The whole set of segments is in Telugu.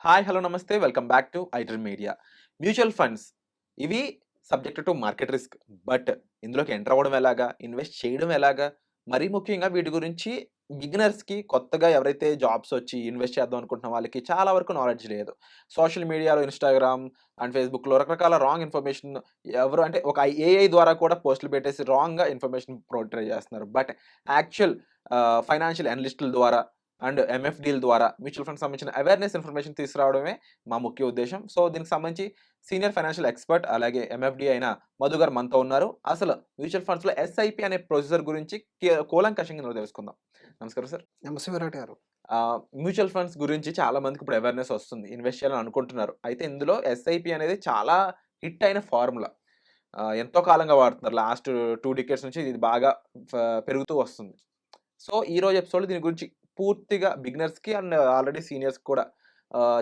హాయ్! హలో! నమస్తే. Welcome back to iDream media. Mutual funds ఇవి subject to market risk. But ఇందులోకి ఎంటర్ అవ్వడం ఎలాగా? ఇన్వెస్ట్ చేయడం ఎలాగా? మరీ ముఖ్యంగా వీటి గురించి బిగినర్స్‌కి కొత్తగా ఎవరైతే జాబ్స్ వచ్చి ఇన్వెస్ట్ చేద్దాం అనుకుంటున్న వాళ్ళకి చాలా వరకు నాలెడ్జ్ లేదు. సోషల్ మీడియాలో ఇన్‌స్టాగ్రామ్ అండ్ ఫేస్‌బుక్‌లో రకరకాల రాంగ్ ఇన్ఫర్మేషన్ ఎవరు అంటే ఒక ఏఐ ద్వారా కూడా పోస్టులు పెట్టేసి రాంగ్‌గా ఇన్ఫర్మేషన్ పోర్ట్రే చేస్తున్నారు. బట్ యాక్చువల్ ఫైనాన్షియల్ అనలిస్టుల ద్వారా అండ్ ఎంఎఫ్‌డీల ద్వారా మ్యూచువల్ ఫండ్స్ సంబంధించిన అవేర్‌నెస్ ఇన్ఫర్మేషన్ తీసుకురావడమే మా ముఖ్య ఉద్దేశ్యం. సో, దీనికి సంబంధించి సీనియర్ ఫైనాన్షియల్ ఎక్స్‌పర్ట్ అలాగే ఎంఎఫ్‌డీ అయిన మధు గారు మనతో ఉన్నారు. అసలు మ్యూచువల్ ఫండ్స్‌లో ఎస్ఐపి అనే ప్రొసీజర్ గురించి కూలంకషంగా తెలుసుకుందాం. నమస్కారం సార్. నమస్తే విరాట్ గారు. మ్యూచువల్ ఫండ్స్ గురించి చాలా మందికి ఇప్పుడు అవేర్‌నెస్ వస్తుంది. ఇన్వెస్ట్ చేయాలని అనుకుంటున్నారు. అయితే ఇందులో ఎస్ఐపి అనేది చాలా హిట్ అయిన ఫార్ములా. ఎంతో కాలంగా వాడుతున్నారు. లాస్ట్ 2 డికేడ్స్ నుంచి ఇది బాగా ఫ పెరుగుతూ వస్తుంది. సో, ఈరోజు ఎపిసోడ్‌లో దీని గురించి పూర్తిగా బిగినర్స్‌కి అండ్ ఆల్రెడీ సీనియర్స్‌కి కూడా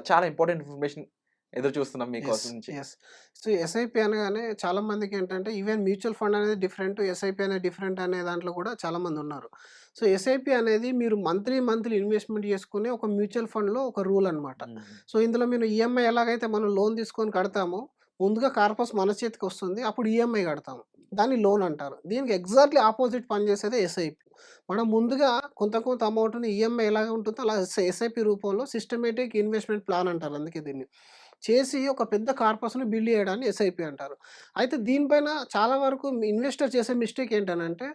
చాలా ఇంపార్టెంట్ ఇన్ఫర్మేషన్ ఎదురు చూస్తున్నాం యెస్. మీకోసం నుంచి. యెస్. సో, ఎస్ఐపి అనగానే చాలా మందికేంటంటే ఈవెన్ మ్యూచువల్ ఫండ్ అనేది డిఫరెంట్, ఎస్ఐపి అనేది డిఫరెంట్ అనే దాంట్లో కూడా చాలామందున్నారు. సో, ఎస్ఐపి అనేది మీరు మంత్లీ ఇన్వెస్ట్‌మెంట్ చేసుకునే ఒక మ్యూచువల్ ఫండ్‌లో ఒక రూల్ అనమాట. హ్మ్. సో, ఇందులో మీరు ఈఎంఐ ఎలాగైతే మనం లోన్ తీసుకొని కడతామో, ముందుగా కార్పస్ మన చేతికొస్తుంది. అప్పుడు ఈఎంఐ కడతాము. దాన్ని లోన్ అంటారు. దీనికి ఎగ్జాక్ట్‌లీ ఆపోజిట్ పనిచేసేదే ఎస్ఐపి. మనం ముందుగా కొంత అమౌంట్‌ని ఈఎంఐ ఎలాగ ఉంటుందో అలా ఎస్ఐపి రూపంలో సిస్టమేటిక్ ఇన్వెస్ట్‌మెంట్ ప్లాన్ అంటారు అందుకే దీన్ని. చేసి ఒక పెద్ద కార్పస్‌ని బిల్డ్ చేయడాన్ని ఎస్ఐపి అంటారు. అయితే దీనిపైన చాలా వరకు ఇన్వెస్టర్ చేసే మిస్టేక్ ఏంటనంటే,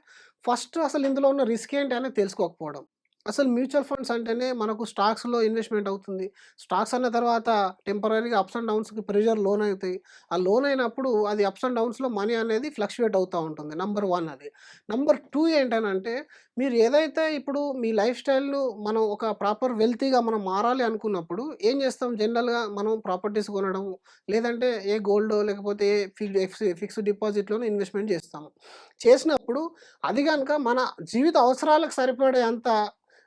ఫస్ట్ అసలు ఇందులో ఉన్న రిస్క్ ఏంటి అనేది తెలుసుకోకపోవడం. అసలు మ్యూచువల్ ఫండ్స్ అంటేనే మనకు స్టాక్స్‌లో ఇన్వెస్ట్‌మెంట్ అవుతుంది. స్టాక్స్ అన్న తర్వాత టెంపరరీగా అప్స్ అండ్ డౌన్స్‌కి ప్రెషర్ లోన్ అయితాయి. ఆ లోన్ అయినప్పుడు అది అప్స్ అండ్ డౌన్స్‌లో మనీ అనేది ఫ్లక్చుయేట్ అవుతా ఉంటుంది. నంబర్ 1 అది. నంబర్ 2 ఏంటనంటే, మీరు ఏదైతే ఇప్పుడు మీ లైఫ్ స్టైల్‌ను మనం ఒక ప్రాపర్ వెల్తీగా మనం మారాలి అనుకున్నప్పుడు ఏం చేస్తాం జనరల్‌గా మనం ప్రాపర్టీస్ కొనడం, లేదంటే ఏ గోల్డో లేకపోతే ఏ ఫిక్స్డ్ డిపాజిట్‌లోనో ఇన్వెస్ట్‌మెంట్ చేస్తాము. చేసినప్పుడు అది గనుక మన జీవిత అవసరాలకు సరిపడే అంత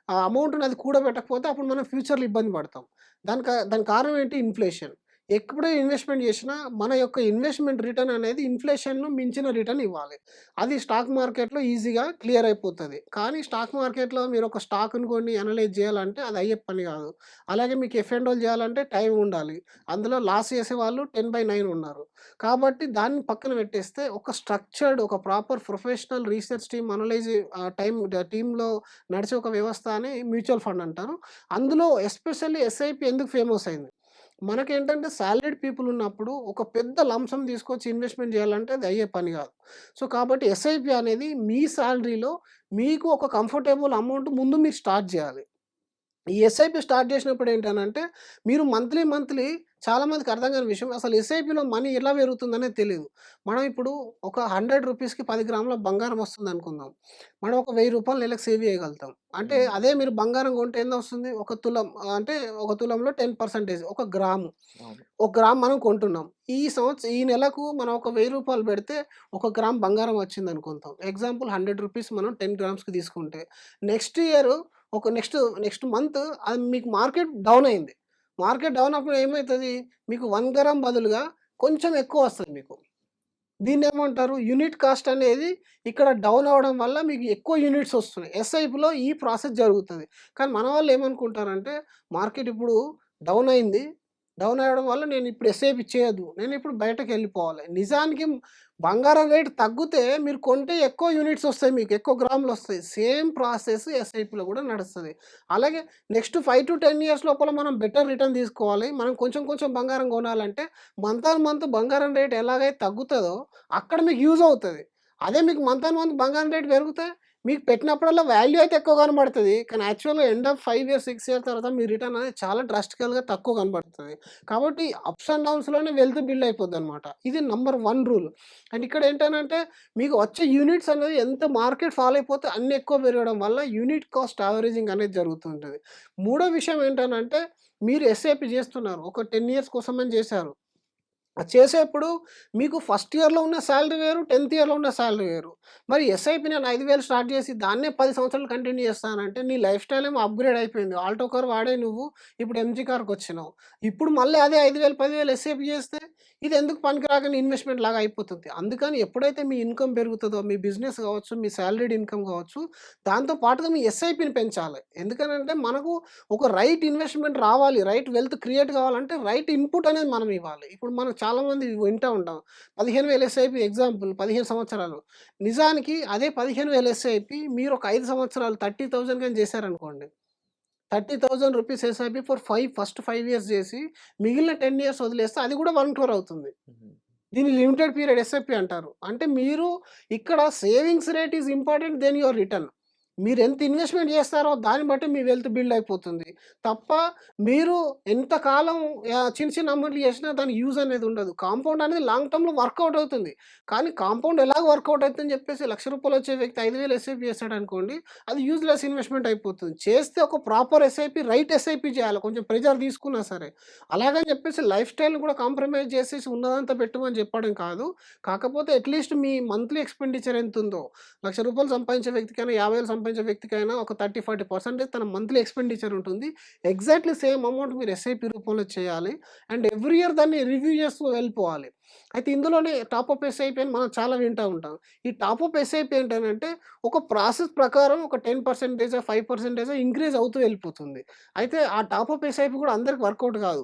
అమౌంట్‌ని అది కూడబెట్టకపోతే అప్పుడు మనం ఫ్యూచర్‌లో ఇబ్బంది పడతాం. దానికి కారణం ఏంటి? ఇన్‌ఫ్లేషన్. ఎప్పుడే ఇన్వెస్ట్‌మెంట్ చేసినా మన యొక్క ఇన్వెస్ట్‌మెంట్ రిటర్న్ అనేది ఇన్‌ఫ్లేషన్‌ను మించిన రిటర్న్ ఇవ్వాలి. అది స్టాక్ మార్కెట్‌లో ఈజీగా క్లియర్ అయిపోతది. కానీ స్టాక్ మార్కెట్‌లో మీరు ఒక స్టాక్‌ని కొని అనలైజ్ చేయాలంటే అది అయ్యే పని కాదు. అలాగే మీకు ఎఫ్ అండ్ ఓలు చేయాలంటే టైం ఉండాలి. అందులో లాస్ చేసేవాళ్ళు 10/9 ఉన్నారు. కాబట్టి దాన్ని పక్కన పెట్టేస్తే ఒక స్ట్రక్చర్డ్ ఒక proper professional research team analyse టీమ్‌లో నడిచే ఒక వ్యవస్థ అని మ్యూచువల్ ఫండ్ అంటారు. అందులో ఎస్పెషల్లీ ఎస్ఐపి ఎందుకు ఫేమస్ అయింది? మనకేంటంటే సాలరీడ్ పీపుల్ ఉన్నప్పుడు ఒక పెద్ద లంప్ సమ్ తీసుకొచ్చి ఇన్వెస్ట్‌మెంట్ చేయాలంటే అది అయ్యే పని కాదు. సో, కాబట్టి ఎస్ఐపి అనేది మీ సాలరీలో మీకు ఒక కంఫర్టబుల్ అమౌంట్ ముందు మీరు స్టార్ట్ చేయాలి. ఈ ఎస్ఐపి స్టార్ట్ చేసినప్పుడు ఏంటనంటే, మీరు మంత్లీ చాలామందికి అర్థం కాని విషయం అసలు ఎస్ఐపిలో మనీ ఎలా పెరుగుతుందనేది తెలీదు. మనం ఇప్పుడు ఒక రూ. 100కి 10 గ్రాముల బంగారం వస్తుందనుకుందాం. మనం ఒక రూ. 1000 నెలకు సేవ్ చేయగలుగుతాం. అంటే హ్మ్. అదే మీరు బంగారం కొంటే ఎంతొస్తుంది? ఒక తులం అంటే ఒక తులంలో 10% ఒక గ్రాము. అవును. ఒక గ్రామ్ మనం కొంటున్నాం. ఈ నెలకు మనం ఒక రూ. 1000 పెడితే, ఒక గ్రామ్ బంగారం వచ్చిందనుకుందాం. ఎగ్జాంపుల్ రూ. 100 మనం 10 గ్రామ్స్‌కి తీసుకుంటే, నెక్స్ట్ ఇయర్ ఒక నెక్స్ట్ మంత్ అది మీకు మార్కెట్ డౌన్ అయింది. మార్కెట్ డౌన్ అప్పుడు ఏమైతది? మీకు 1 గ్రామ్ బదులుగా కొంచెం ఎక్కువొస్తది మీకు. దీన్నేమంటారు? యూనిట్ కాస్ట్ అనేది ఇక్కడ డౌన్ అవ్వడం వల్ల మీకు ఎక్కువ యూనిట్స్ ఒస్తున్నాయి. ఎస్ఐపిలో ఈ ప్రాసెస్ జరుగుతది. కానీ మన వాళ్ళేమనుకుంటారంటే, మార్కెట్ ఇప్పుడు డౌన్ అయింది. డౌన్ అవ్వడం వల్ల నేనిప్పుడు ఎస్ఐపి చేయొద్దు. నేనిప్పుడు బయటకెళ్ళిపోవాలి. నిజానికి బంగారం రేట్ తగ్గితే మీరు కొంటే ఎక్కువ యూనిట్స్ ఒస్తాయి మీకు. ఎక్కువ గ్రాములొస్తాయి. సేమ్ ప్రాసెస్ ఎస్ఐపిలో గూడా నడుస్తది. అలాగే నెక్స్ట్ 5-10 ఇయర్స్ లోపల మనం బెటర్ రిటర్న్ తీసుకోవాలి. మనం కొంచెం బంగారం కొనాలంటే మంత్ ఆన్ మంత్ బంగారం రేట్ ఎలాగైతే తగ్గుతదో, అక్కడ మీకు యూజ్ అవుతది. అదే మీకు మంత్ ఆన్ మంత్ బంగారం రేట్ పెరిగితే, మీకు పెట్టినప్పుడల్లా వాల్యూ అయితే ఎక్కువ కనబడతది. కానీ యాక్చువల్‌గా ఎండ్ ఆఫ్ 5 ఇయర్స్, 6 ఇయర్స్ తర్వాత మీ రిటర్న్ అనేది చాలా డ్రాస్టికల్‌గా తక్కువ కనబడుతది. కాబట్టి అప్స్ అండ్ డౌన్స్‌లోనే వెల్త్ బిల్డ్ అయిపోద్దనమాట. ఇది నంబర్ 1 రూల్. అండ్ ఇక్కడ ఏంటనంటే, మీకు వచ్చే యూనిట్స్ అనేది ఎంత మార్కెట్ ఫాలో అయిపోతే అన్ని ఎక్కువ పెరగడం వల్ల యూనిట్ కాస్ట్ యావరేజింగ్ అనేది జరుగుతుంటది. మూడో విషయం ఏంటనంటే, మీరు ఎస్ఐపి చేస్తున్నారు. ఒక 10 ఇయర్స్ కోసమని చేశారు. అది చేసేప్పుడు మీకు ఫస్ట్ ఇయర్‌లో ఉన్న సాలరీ వేరు, 10థ్ ఇయర్‌లో ఉన్న సాలరీ వేరు. మరి ఎస్ఐపి నేను 5,000 స్టార్ట్ చేసి దాన్నే 10 సంవత్సరాలు కంటిన్యూ చేస్తానంటే నీ లైఫ్ స్టైల్ ఏమో అప్‌గ్రేడ్ అయిపోయింది. ఆల్టో కార్ వాడే నువ్వు ఇప్పుడు ఎంజీ కార్‌కొచ్చినావు. ఇప్పుడు మళ్ళీ అదే 5,000, 10,000 ఎస్ఐపి చేస్తే ఇది ఎందుకు పనికిరాకని ఇన్వెస్ట్‌మెంట్ లాగా అయిపోతుంది. అందుకని ఎప్పుడైతే మీ ఇన్‌కమ్ పెరుగుతదో, మీ బిజినెస్ కావచ్చు, మీ సాలరీడ్ ఇన్‌కమ్ కావచ్చు, దాంతో పాటుగా మీ ఎస్ఐపిని పెంచాలి. ఎందుకనంటే మనకు ఒక రైట్ ఇన్వెస్ట్‌మెంట్ రావాలి. రైట్ వెల్త్ క్రియేట్ కావాలంటే రైట్ ఇన్‌పుట్ అనేది మనం ఇవ్వాలి. ఇప్పుడు మనం చాలామంది వింటా ఉంటాం. 15,000 ఎస్ఐపి ఎగ్జాంపుల్ 15 సంవత్సరాలు. నిజానికి అదే 15,000 ఎస్ఐపి మీరు ఒక 5 సంవత్సరాలు 30,000 గాని చేశారనుకోండి. 30,000 రూపీస్ ఎస్ఐపి ఫస్ట్ 5 ఇయర్స్ చేసి మిగిలిన 10 ఇయర్స్ వదిలేస్తే అది కూడా 1 క్రోర్ అవుతుంది. హుహు. దీన్ని లిమిటెడ్ పీరియడ్ ఎస్ఐపి అంటారు. అంటే మీరు ఇక్కడ savings rate is important then your return. మీరెంత ఇన్వెస్ట్‌మెంట్ చేస్తారో దాన్ని బట్టి మీ వెల్త్ బిల్డ్ అయిపోతుంది. తప్ప మీరు ఎంత కాలం చిన్న చిన్న అమౌంట్లు చేసినా దానికి యూజ్ అనేది ఉండదు. కాంపౌండ్ అనేది లాంగ్ టర్మ్‌లో వర్కౌట్ అవుతుంది. కానీ కాంపౌండ్ ఎలాగ వర్కౌట్ అవుతుందని చెప్పేసి రూ. 1,00,000 వచ్చే వ్యక్తి 5,000 ఎస్ఐపి చేశాడనుకోండి, అది యూజ్‌లెస్ ఇన్వెస్ట్‌మెంట్ అయిపోతుంది. చేస్తే ఒక ప్రాపర్ ఎస్ఐపి, రైట్ ఎస్ఐపి చేయాలి. కొంచెం ప్రెషర్ తీసుకున్నా సరే. అలాగని చెప్పేసి లైఫ్ స్టైల్‌ని కూడా కాంప్రమైజ్ చేసేసి ఉన్నదంతా పెట్టమని చెప్పడం కాదు. కాకపోతే అట్‌లీస్ట్ మీ మంత్లీ ఎక్స్‌పెండిచర్ ఎంతుందో, రూ. 1,00,000 సంపాదించే వ్యక్తికైనా, 50,000 సంపాదించే వ్యక్తికైనా ఒక 30, 40% తన మంత్లీ ఎక్స్‌పెండిచర్ ఉంటుంది. ఎగ్జాక్ట్‌లీ సేమ్ అమౌంట్ మీరు ఎస్ఐపి రూపంలో చేయాలి. అండ్ ఎవ్రీ ఇయర్ దాన్ని రివ్యూ చేస్తూ వెళ్ళిపోవాలి. అయితే ఇందులోనే టాపప్ ఎస్ఐపి అని మనం చాలా వింటా ఉంటాం. ఈ టాపప్ ఎస్ఐపి ఏంటనంటే ఒక ప్రాసెస్ ప్రకారం ఒక 10%, 5% ఇంక్రీజ్ అవుతూ వెళ్ళిపోతుంది. అయితే ఆ టాపప్ ఎస్ఐపి కూడా అందరికి వర్కౌట్ కాదు.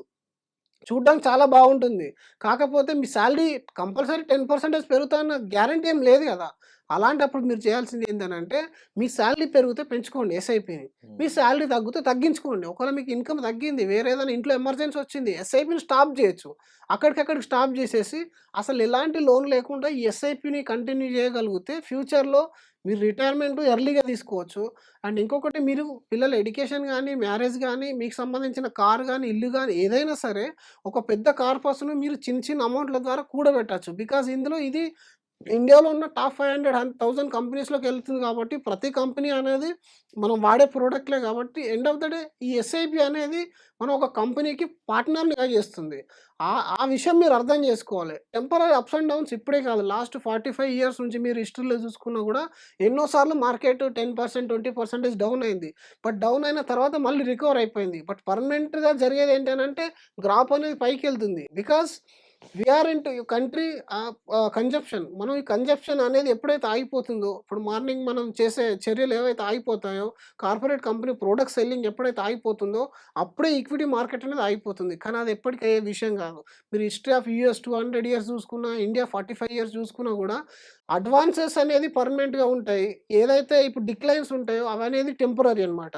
చూడ్డానికి చాలా బావుంటుంది. కాకపోతే మీ సాలరీ కంపల్సరీ 10% పెరుగుతాదన్న గ్యారంటీ ఏం లేదు గదా! అలాంటప్పుడు మీరు చేయాల్సింది ఏందనంటే, మీ సాలరీ పెరిగితే పెంచుకోండి ఎస్ఐపిని. మీ హ్మ్. సాలరీ తగ్గితే తగ్గించుకోండి. ఒకవేళ మీకు ఇన్‌కమ్ తగ్గింది, వేరే ఏదైనా ఇంట్లో ఎమర్జెన్సీ వచ్చింది, ఎస్ఐపిని స్టాప్ జేయొచ్చు. అక్కడికక్కడికి స్టాప్ జేసేసి, అసలు ఎలాంటి లోన్ లేకుండా ఈ ఎస్ఐపిని కంటిన్యూ జేయగలిగితే ఫ్యూచర్‌లో మీరు రిటైర్మెంట్ ఎర్లీగా తీసుకోవచ్చు. అండ్ ఇంకొకటి మీరు పిల్లల ఎడ్యుకేషన్ గానీ, మ్యారేజ్ గానీ, మీకు సంబంధించిన కార్ గానీ, ఇల్లు గానీ ఏదైనా సరే ఒక పెద్ద కార్పస్‌ను మీరు చిన్న చిన్న అమౌంట్‌ల ద్వారా కూడబెట్టొచ్చు. బికాజ్ ఇందులో ఇది ఇండియాలో ఉన్న టాప్ 500, 1000 కంపెనీస్‌లోకెళ్తుంది కాబట్టి ప్రతి కంపెనీ అనేది మనం వాడే ప్రొడక్ట్‌లే కాబట్టి ఎండ్ ఆఫ్ ద డే ఈ ఎస్ఐపి అనేది మనం ఒక కంపెనీకి పార్ట్నర్‌నిగా చేస్తుంది. ఆ విషయం మీరు అర్థం చేసుకోవాలి. టెంపరరీ అప్స్ అండ్ డౌన్స్ ఇప్పుడే కాదు లాస్ట్ 45 ఇయర్స్ నుంచి మీరు హిస్టరీలో చూసుకున్నా గూడా ఎన్నో సార్లు మార్కెట్ 10%, 20% డౌన్ అయింది. బట్ డౌన్ అయిన తర్వాత మళ్ళీ రికవర్ అయిపోయింది. బట్ పర్మనెంట్‌గా జరిగేదేంటనంటే గ్రాఫ్ అనేది పైకెళ్తుంది. Because we are into country consumption. మనం ఈ కన్జంప్షన్ అనేది ఎప్పుడైతే ఆగిపోతుందో, ఇప్పుడు మార్నింగ్ మనం చేసే చర్యలు ఏవైతే ఆగిపోతాయో, కార్పొరేట్ కంపెనీ ప్రొడక్ట్ సెల్లింగ్ ఎప్పుడైతే ఆగిపోతుందో, అప్పుడే ఈక్విటీ మార్కెట్ అనేది ఆగిపోతుంది. కానీ అది ఎప్పటికి అయ్యే విషయం కాదు. మీరు హిస్టరీ ఆఫ్ యూఎస్ 200 ఇయర్స్ చూసుకున్నా, ఇండియా 45 ఇయర్స్ చూసుకున్నా కూడా అడ్వాన్సెస్ అనేది పర్మనెంట్‌గా ఉంటాయి. ఏదైతే ఇప్పుడు డిక్లైన్స్ ఉంటాయో అవనేది టెంపరరీ అన్నమాట.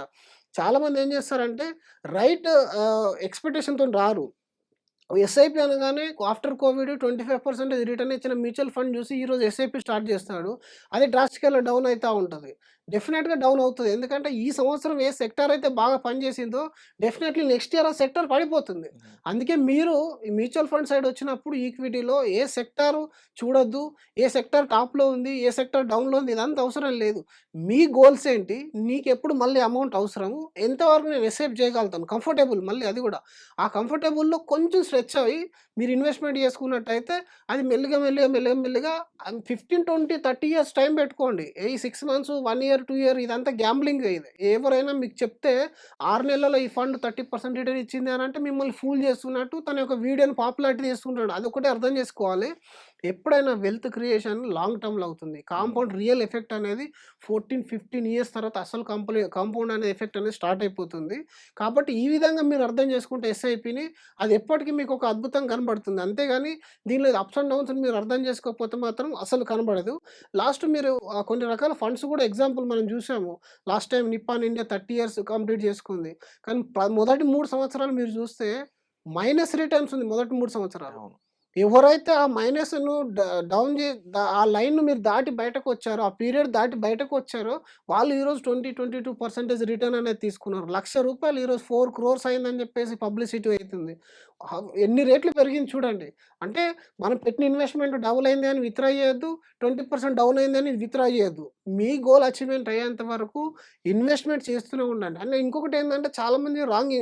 చాలామంది ఏం చేస్తారంటే రైట్ ఎక్స్‌పెక్టేషన్‌తోని రారు. ఎస్ఐపి అనగానే ఆఫ్టర్ కోవిడ్ 25% రిటర్న్ ఇచ్చిన మ్యూచువల్ ఫండ్ చూసి ఈరోజు ఎస్ఐపి స్టార్ట్ చేస్తాడు. అది డ్రాస్టికల్‌గా డౌన్ అయితా ఉంటది. డెఫినెట్‌గా డౌన్ అవుతది. ఎందుకంటే ఈ సంవత్సరం ఏ సెక్టార్ అయితే బాగా పనిచేసిందో డెఫినెట్‌లీ నెక్స్ట్ ఇయర్ ఆ సెక్టార్ పడిపోతుంది. హ్మ్. అందుకే మీరు ఈ మ్యూచువల్ ఫండ్ సైడ్ వచ్చినప్పుడు ఈక్విటీలో ఏ సెక్టారు చూడొద్దు. ఏ సెక్టార్ టాప్‌లో ఉంది, ఏ సెక్టార్ డౌన్‌లో ఉంది ఇదంతా అవసరం లేదు. మీ గోల్స్ ఏంటి? నీకెప్పుడు మళ్ళీ అమౌంట్ అవసరము? ఎంతవరకు నేను ఎస్ఐపి చేయగలుగుతాను కంఫర్టబుల్ మళ్ళీ అది కూడా. ఆ కంఫర్టబుల్‌లో కొంచెం స్ట్రెచ్ అయ్యి మీరు ఇన్వెస్ట్‌మెంట్ చేసుకున్నట్టయితే అది మెల్లిగా 15, 20, 30 ఇయర్స్ టైం పెట్టుకోండి. ఈ 6 మంత్స్, 1 ఇయర్, 2 ఇయర్ ఇదంతా గ్యాంబ్లింగే ఇది. ఎవరైనా మీకు చెప్తే 6 నెలల్లో ఈ ఫండ్ 30% రిటర్న్ ఇచ్చింది అనంటే మిమ్మల్ని ఫూల్ చేస్తున్నట్టు తన యొక్క వీడియోని పాపులారిటీ చేసుకుంటాడు. అదొక్కటే అర్థం చేసుకోవాలి. ఎప్పుడైనా వెల్త్ క్రియేషన్ లాంగ్ టర్మ్‌లో అవుతుంది. హ్మ్. కాంపౌండ్ రియల్ ఎఫెక్ట్ అనేది 14, 15 ఇయర్స్ తర్వాత అసలు కాంపౌండ్ అనే ఎఫెక్ట్ అనేది స్టార్ట్ అయిపోతుంది. కాబట్టి ఈ విధంగా మీరు అర్థం చేసుకుంటే ఎస్ఐపిని అది ఎప్పటికి మీకు ఒక అద్భుతం కనబడుతుంది. అంతేగాని దీనిలో అప్స్ అండ్ డౌన్స్‌ని మీరు అర్థం చేసుకోకపోతే మాత్రం అసలు కనబడదు. లాస్ట్ మీరు కొన్ని రకాల ఫండ్స్ కూడా ఎగ్జాంపుల్ మనం చూసాము. Last time Nippon India 30 years complete చేసుకుంది. కానీ మొదటి 3 సంవత్సరాలు మీరు చూస్తే మైనస్ రిటర్న్స్ ఉంది మొదటి 3 సంవత్సరాలు. అవును. ఎవరైతే ఆ మైనస్‌ను డౌన్ ఆ లైన్‌ను మీరు దాటి బయటకొచ్చారో, ఆ పీరియడ్ దాటి బయటకొచ్చారో, వాళ్ళు ఈరోజు 22% రిటర్న్ అనేది తీసుకున్నారు. రూ. 1,00,000 ఈరోజు 4 క్రోర్స్ అయిందని చెప్పేసి పబ్లిసిటీ అయితుంది. ఎన్ని రెట్లు పెరిగింది చూడండి. అంటే మనం పెట్టిన ఇన్వెస్ట్‌మెంట్ డబుల్ అయింది అని విత్‌డ్రా చేయొద్దు. 20% డౌన్ అయిందని విత్‌డ్రా చేయొద్దు. మీ గోల్ అచీవ్‌మెంట్ అయ్యేంత వరకు ఇన్వెస్ట్‌మెంట్ చేస్తూనే ఉండండి. అండ్ ఇంకొకటేంటంటే చాలామంది రాంగ్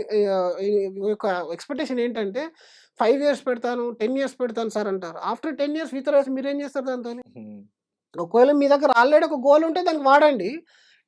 ఈ యొక్క ఎక్స్‌పెక్టేషన్ ఏంటంటే 5 ఇయర్స్ పెడతాను, 10 ఇయర్స్ పెడతాను సార్ అంటారు. ఆఫ్టర్ 10 ఇయర్స్ విత్‌డ్రా చేసి మీరేం చేస్తారు దాంతోని? హ్మ్. ఒకవేళ మీ దగ్గర ఆల్రెడీ ఒక గోల్ ఉంటే దానికి వాడండి.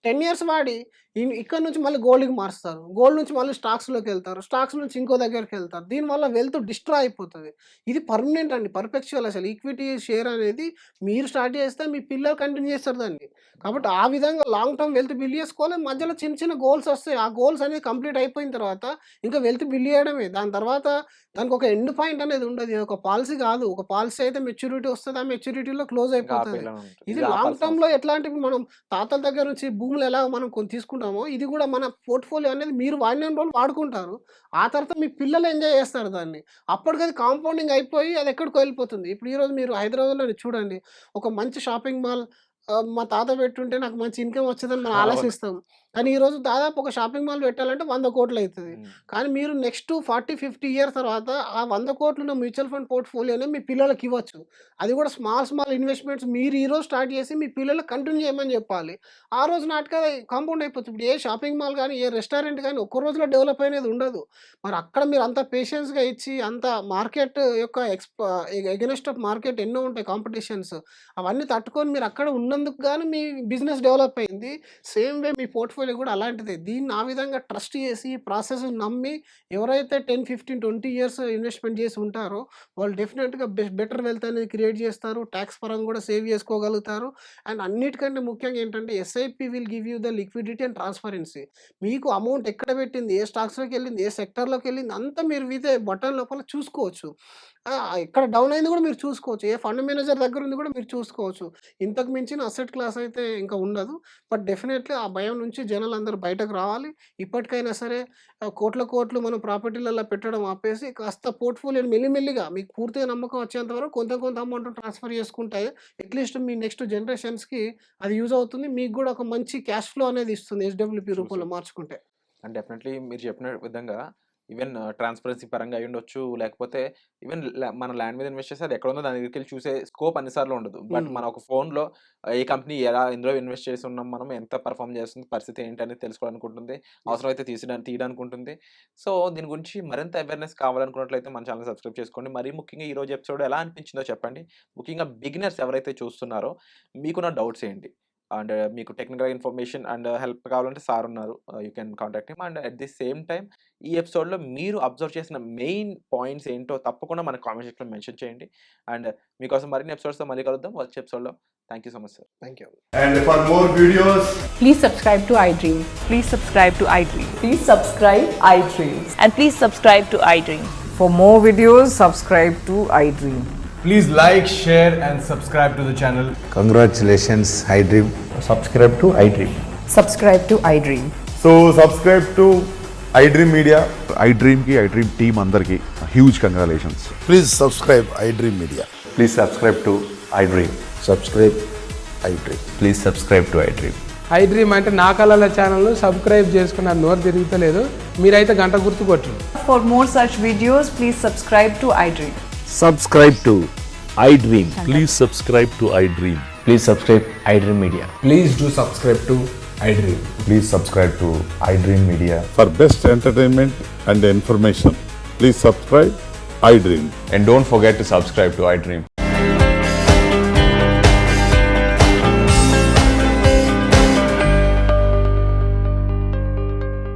10 ఇయర్స్ వాడి ఇక్కడ నుంచి మళ్ళీ గోల్డ్‌కి మారుస్తారు. గోల్డ్ నుంచి మళ్ళీ స్టాక్స్‌లోకెళ్తారు. స్టాక్స్ నుంచి ఇంకో దగ్గరికెళ్తారు. దీనివల్ల వెల్త్ డిస్ట్రాయ్ అయిపోతది. ఇది పర్మనెంట్ అండి. పర్పెచువల్ అసలు. ఈక్విటీ షేర్ అనేది మీరు స్టార్ట్ చేస్తే మీ పిల్లలు కంటిన్యూ చేస్తారు దాన్ని. కాబట్టి ఆ విధంగా లాంగ్ టర్మ్ వెల్త్ బిల్డ్ చేసుకోవాలి. మధ్యలో చిన్న చిన్న గోల్స్ వస్తాయి. ఆ గోల్స్ అనేది కంప్లీట్ అయిపోయిన తర్వాత ఇంకా వెల్త్ బిల్డ్ చేయడమే. దాని తర్వాత దానికి ఒక ఎండ్ పాయింట్ అనేది ఉండదు. ఇది ఒక పాలిసీ కాదు. ఒక పాలిసీ అయితే మెచ్యూరిటీ వస్తది. ఆ మెచ్యూరిటీలో క్లోజ్ ఇంకా అయిపోతది. ఆపేయాలని ఉంటుంది. ఇది ఇది లాంగ్ ఆపాల్సిన టర్మ్‌లో అవసరం. ఎట్లాంటివి మనం తాతల దగ్గర నుంచి భూములు ఎలా మనం తీసుకుంటామో, ఇది కూడా మన పోర్ట్‌ఫోలియో అనేది మీరు వాడినన్ని రోజులు వాడుకుంటారు. ఆ తర్వాత మీ పిల్లలు ఎంజాయ్ చేస్తారు దాన్ని. అప్పటికది కాంపౌండింగ్ అయిపోయి అది ఎక్కడికో వెళ్ళిపోతుంది. ఇప్పుడు ఈరోజు మీరు హైదరాబాద్‌లోనే చూడండి. ఒక మంచి షాపింగ్ మాల్ మా తాత పెట్టుంటే నాకు మంచి ఇన్‌కమ్ వచ్చేదని మనం అవును. ఆలోచిస్తాం. కానీ ఈరోజు దాదాపు ఒక షాపింగ్ మాల్ పెట్టాలంటే 100,00,00,000 అయితది. హ్మ్. కానీ మీరు నెక్స్ట్ 40, 50 ఇయర్స్ తర్వాత ఆ 100,00,00,000 ఉన్న మ్యూచువల్ ఫండ్ పోర్ట్‌ఫోలియోని మీ పిల్లలకి ఇవ్వచ్చు. అది కూడా స్మాల్ ఇన్వెస్ట్‌మెంట్స్ మీరు ఈరోజు స్టార్ట్ చేసి మీ పిల్లలకి కంటిన్యూ చేయమని చెప్పాలి. ఆ రోజు నాటికి అది కాంపౌండ్ అయిపోతుంది. ఇప్పుడు ఏ షాపింగ్ మాల్ గాని, ఏ రెస్టారెంట్ గాని ఒక్క రోజులో డెవలప్ అనేది ఉండదు. మరి అక్కడ మీరు అంత పేషెన్స్‌గా ఇచ్చి అంత మార్కెట్ యొక్క ఎగైనెస్ట్ ఆఫ్ మార్కెట్ ఎన్నో ఉంటాయి కాంపిటీషన్స్. అవన్నీ తట్టుకొని మీరు అక్కడ ఉన్నందుకు గాను మీ బిజినెస్ డెవలప్ అయింది. సేమ్ వే మీ పోర్ట్‌ఫోలియో కూడా అలాంటిదే. దీన్ని ఆ విధంగా ట్రస్ట్ చేసి ఈ ప్రాసెస్‌ని నమ్మి ఎవరైతే 10, 15, 20 ఇయర్స్ ఇన్వెస్ట్‌మెంట్ చేసి ఉంటారో వాళ్ళు డెఫినిట్‌గా బెటర్ వెల్త్ అనేది క్రియేట్ చేస్తారు. టాక్స్ పరంగా కూడా సేవ్ చేసుకోగలుగుతారు. అండ్ అన్నిటికంటే ముఖ్యంగా ఏంటంటే SIP will give you the liquidity and transparency. మీకు అమౌంట్ ఎక్కడ పెట్టింది, ఏ స్టాక్స్‌లోకెళ్ళింది, ఏ సెక్టార్‌లోకెళ్ళింది అంతా మీరు విత్ బటన్ లోపల చూసుకోవచ్చు. ఎక్కడ డౌన్ అయింది కూడా మీరు చూసుకోవచ్చు. ఏ ఫండ్ మేనేజర్ దగ్గర ఉంది కూడా మీరు చూసుకోవచ్చు. ఇంతకు మించిన అసెట్ క్లాస్ అయితే ఇంకా ఉండదు. బట్ డెఫినెట్‌లీ ఆ భయం నుంచి జనాలందరూ బయటకు రావాలి. ఇప్పటికైనా సరే కోట్ల మనం ప్రాపర్టీలలో పెట్టడం ఆపేసి కాస్త పోర్ట్‌ఫోలియోని మెల్లిమెల్లిగా మీకు పూర్తిగా నమ్మకం వచ్చేంత వరకు కొంత అమౌంట్ ట్రాన్స్‌ఫర్ చేసుకుంటే అట్‌లీస్ట్ మీ నెక్స్ట్ జనరేషన్స్‌కి అది యూజ్ అవుతుంది. మీకు కూడా ఒక మంచి క్యాష్ ఫ్లో అనేది ఇస్తుంది ఎస్‌డబ్ల్యూపీ రూపంలో చూసాను. మార్చుకుంటే. అండ్ డెఫినెట్‌లీ మీరు చెప్పిన విధంగా ఈవెన్ ట్రాన్స్‌పరెన్సీ పరంగా అయ్యుండొచ్చు. లేకపోతే ఈవెన్ మన ల్యాండ్ మీద ఇన్వెస్ట్ చేస్తే అది ఎక్కడుందో దాని దగ్గరికెళ్లి చూసే స్కోప్ అన్ని సార్లు ఉండదు. బట్ హ్మ్. మన ఒక ఫోన్‌లో ఏ కంపెనీ ఎందులో ఇన్వెస్ట్ చేసి ఉన్నాం మనం, ఎంత పెర్ఫార్మ్ చేస్తుంది, పరిస్థితి ఏంటి అనేది తెలుసుకోవడానికి ఉంటుంది. యెస్. అవసరమైతే తీయడానికి ఉంటుంది. సో, దీని గురించి మరింత అవేర్‌నెస్ కావాలనుకున్నట్లయితే మన ఛానెల్ సబ్స్క్రైబ్ చేసుకోండి. మరీ ముఖ్యంగా ఈరోజు ఎపిసోడ్ ఎలా అనిపించిందో చెప్పండి. ముఖ్యంగా బిగినర్స్ ఎవరైతే చూస్తున్నారో మీకున్న డౌట్స్ ఏంటి? అండ్ మీకు టెక్నికల్ ఇన్ఫర్మేషన్ అండ్ హెల్ప్ కావాలంటే సార్ ఉన్నారు. You can contact him. And at the same time ఈ ఎపిసోడ్‌లో మీరు అబ్జర్వ్ చేసిన మెయిన్ పాయింట్స్ ఏంటో తప్పకుండా మన కామెంట్ సెక్షన్‌లో మెన్షన్ చేయండి. అండ్ మీకోసం మరిన్ని ఎపిసోడ్స్‌తో మళ్ళీ కలుద్దాం వచ్చే ఎపిసోడ్‌లో. Thank you so much sir. Thank you. And for more videos, Please subscribe to iDream. Please subscribe to iDream. Please subscribe iDreams. And please subscribe to iDream. For more videos, subscribe to iDream. please like, share, and subscribe to the channel. Congratulations, iDream. subscribe to iDream. Subscribe to iDream. So subscribe to iDream Media. iDream team అందరికి huge congratulations. Please subscribe iDream Media. Please subscribe to iDream. Subscribe iDream. Please subscribe to iDream. iDream అంటే నా కళల ఛానల్ను సబ్స్క్రైబ్ చేసుకున్న నోరు తిరుగుతలేదు. మీరైతే గంట గుర్తు కొట్టండి. For more such videos, please subscribe to iDream. Subscribe to iDream. Please subscribe to iDream. Please subscribe iDream Media. Please do subscribe to iDream. Please subscribe to iDream Media. For best entertainment and information, please subscribe iDream. And don't forget to subscribe to iDream.